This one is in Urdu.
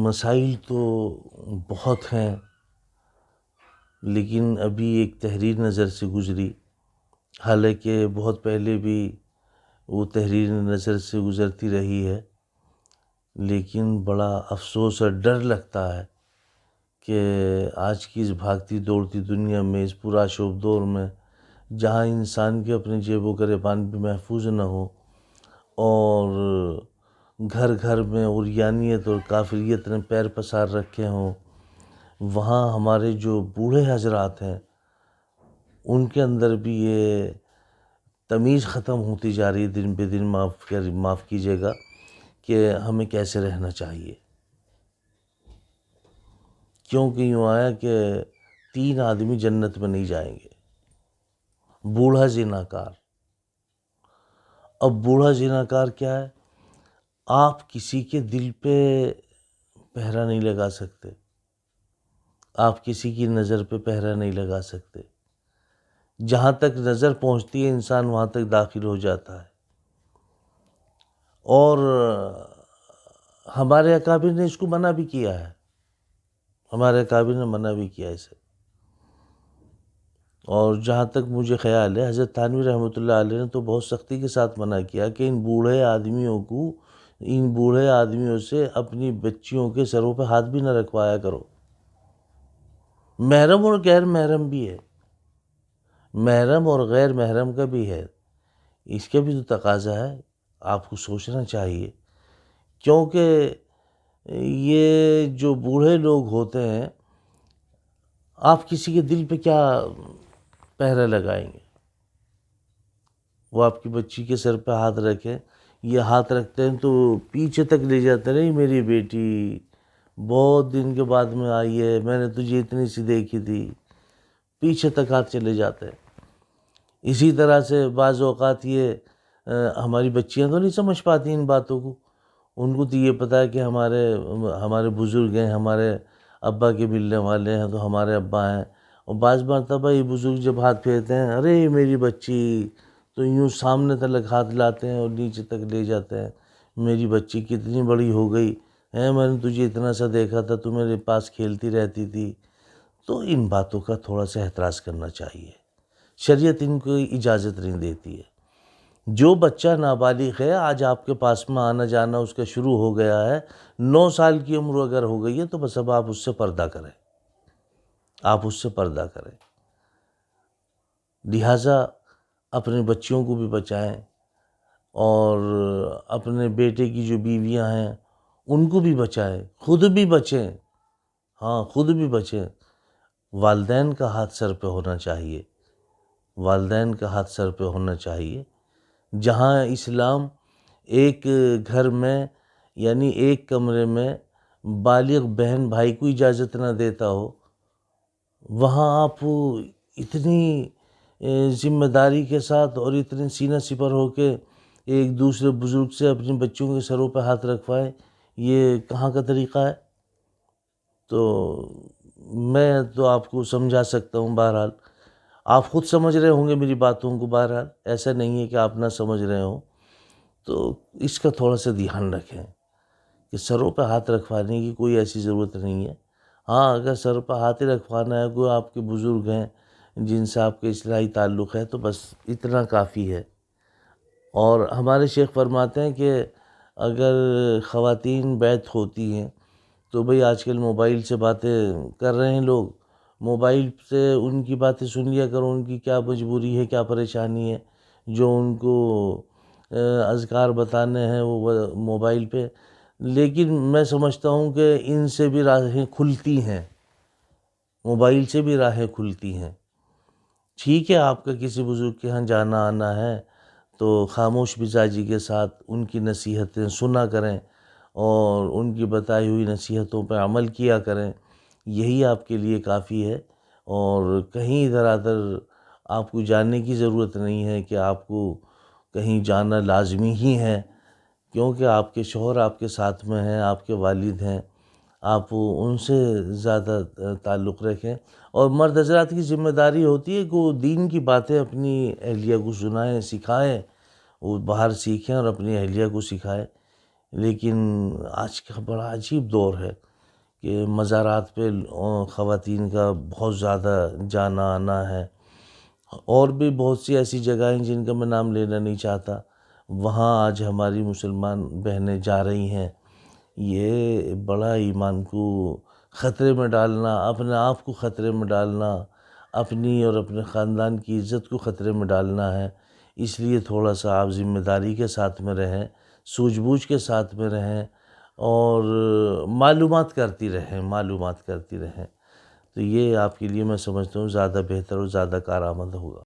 مسائل تو بہت ہیں، لیکن ابھی ایک تحریر نظر سے گزری، حالانکہ بہت پہلے بھی وہ تحریر نظر سے گزرتی رہی ہے، لیکن بڑا افسوس اور ڈر لگتا ہے کہ آج کی اس بھاگتی دوڑتی دنیا میں، اس پرآشوب دور میں، جہاں انسان کے اپنے جیب و گریبان بھی محفوظ نہ ہو اور گھر گھر میں عریانیت اور کافریت نے پیر پسار رکھے ہوں، وہاں ہمارے جو بوڑھے حضرات ہیں ان کے اندر بھی یہ تمیز ختم ہوتی جا رہی ہے دن بہ دن، معاف کیجیے گا، کہ ہمیں کیسے رہنا چاہیے۔ کیونکہ یوں آیا کہ 3 آدمی جنت میں نہیں جائیں گے، بوڑھا زناکار۔ اب بوڑھا زناکار کیا ہے؟ آپ کسی کے دل پہ پہرا نہیں لگا سکتے، آپ کسی کی نظر پہ پہرا نہیں لگا سکتے، جہاں تک نظر پہنچتی ہے انسان وہاں تک داخل ہو جاتا ہے، اور ہمارے اکابر نے اس کو منع بھی کیا ہے، ہمارے اکابر نے منع بھی کیا اسے۔ اور جہاں تک مجھے خیال ہے حضرت تھانوی رحمۃ اللہ علیہ نے تو بہت سختی کے ساتھ منع کیا کہ ان بوڑھے آدمیوں سے اپنی بچیوں کے سروں پہ ہاتھ بھی نہ رکھوایا کرو۔ محرم اور غیر محرم بھی ہے، محرم اور غیر محرم کا بھی ہے، اس کا بھی تو تقاضا ہے، آپ کو سوچنا چاہیے۔ کیونکہ یہ جو بوڑھے لوگ ہوتے ہیں، آپ کسی کے دل پہ کیا پہرا لگائیں گے؟ وہ آپ کی بچی کے سر پہ ہاتھ رکھیں، یہ ہاتھ رکھتے ہیں تو پیچھے تک لے جاتے ہیں، نہیں میری بیٹی بہت دن کے بعد میں آئی ہے، میں نے تجھے اتنی سی دیکھی تھی، پیچھے تک ہاتھ چلے جاتے ہیں۔ اسی طرح سے بعض اوقات یہ ہماری بچیاں تو نہیں سمجھ پاتی ان باتوں کو، ان کو تو یہ پتہ ہے کہ ہمارے بزرگ ہیں، ہمارے ابا کے ملنے والے ہیں تو ہمارے ابا ہیں، اور بعض مرتبہ یہ بزرگ جب ہاتھ پھیرتے ہیں، ارے میری بچی، تو یوں سامنے تلک ہاتھ لاتے ہیں اور نیچے تک لے جاتے ہیں، میری بچی کتنی بڑی ہو گئی ہے، میں نے تجھے اتنا سا دیکھا تھا، تو میرے پاس کھیلتی رہتی تھی۔ تو ان باتوں کا تھوڑا سا احتراز کرنا چاہیے، شریعت ان کو اجازت نہیں دیتی ہے۔ جو بچہ نابالغ ہے، آج آپ کے پاس میں آنا جانا اس کا شروع ہو گیا ہے، 9 سال کی عمر اگر ہو گئی ہے تو بس اب آپ اس سے پردہ کریں، آپ اس سے پردہ کریں۔ لہٰذا اپنے بچیوں کو بھی بچائیں، اور اپنے بیٹے کی جو بیویاں ہیں ان کو بھی بچائیں، خود بھی بچیں، ہاں خود بھی بچیں۔ والدین کا ہاتھ سر پہ ہونا چاہیے، والدین کا ہاتھ سر پہ ہونا چاہیے۔ جہاں اسلام ایک گھر میں، یعنی ایک کمرے میں بالغ بہن بھائی کو اجازت نہ دیتا ہو، وہاں آپ اتنی ذمہ داری کے ساتھ اور اتنے سینہ سپر ہو کے ایک دوسرے بزرگ سے اپنے بچوں کے سروں پہ ہاتھ رکھوائیں، یہ کہاں کا طریقہ ہے؟ تو میں تو آپ کو سمجھا سکتا ہوں، بہرحال آپ خود سمجھ رہے ہوں گے میری باتوں کو، بہرحال ایسا نہیں ہے کہ آپ نہ سمجھ رہے ہوں، تو اس کا تھوڑا سا دھیان رکھیں کہ سروں پہ ہاتھ رکھوانے کی کوئی ایسی ضرورت نہیں ہے۔ ہاں اگر سر پہ ہاتھ ہی رکھوانا ہے، کوئی آپ کے بزرگ ہیں جن سے آپ کے اصلاحی تعلق ہے، تو بس اتنا کافی ہے۔ اور ہمارے شیخ فرماتے ہیں کہ اگر خواتین بیعت ہوتی ہیں تو بھئی آج کل موبائل سے باتیں کر رہے ہیں لوگ، موبائل سے ان کی باتیں سن لیا کرو، ان کی کیا مجبوری ہے، کیا پریشانی ہے، جو ان کو اذکار بتانے ہیں وہ موبائل پہ۔ لیکن میں سمجھتا ہوں کہ ان سے بھی راہیں کھلتی ہیں، موبائل سے بھی راہیں کھلتی ہیں۔ ٹھیک ہے، آپ کا کسی بزرگ کے ہاں جانا آنا ہے تو خاموش مزاجی کے ساتھ ان کی نصیحتیں سنا کریں اور ان کی بتائی ہوئی نصیحتوں پہ عمل کیا کریں، یہی آپ کے لیے کافی ہے۔ اور کہیں ادھر ادھر آپ کو جانے کی ضرورت نہیں ہے کہ آپ کو کہیں جانا لازمی ہی ہے، کیونکہ آپ کے شوہر آپ کے ساتھ میں ہیں، آپ کے والد ہیں، آپ ان سے زیادہ تعلق رکھیں۔ اور مرد حضرات کی ذمہ داری ہوتی ہے کہ وہ دین کی باتیں اپنی اہلیہ کو سنائیں، سکھائیں، وہ باہر سیکھیں اور اپنی اہلیہ کو سکھائیں۔ لیکن آج کا بڑا عجیب دور ہے، کہ مزارات پہ خواتین کا بہت زیادہ جانا آنا ہے، اور بھی بہت سی ایسی جگہیں جن کا میں نام لینا نہیں چاہتا، وہاں آج ہماری مسلمان بہنیں جا رہی ہیں۔ یہ بڑا ایمان کو خطرے میں ڈالنا، اپنے آپ کو خطرے میں ڈالنا، اپنی اور اپنے خاندان کی عزت کو خطرے میں ڈالنا ہے۔ اس لیے تھوڑا سا آپ ذمہ داری کے ساتھ میں رہیں، سوجھ بوجھ کے ساتھ میں رہیں، اور معلومات کرتی رہیں۔ تو یہ آپ کے لیے میں سمجھتا ہوں زیادہ بہتر اور زیادہ کارآمد ہوگا۔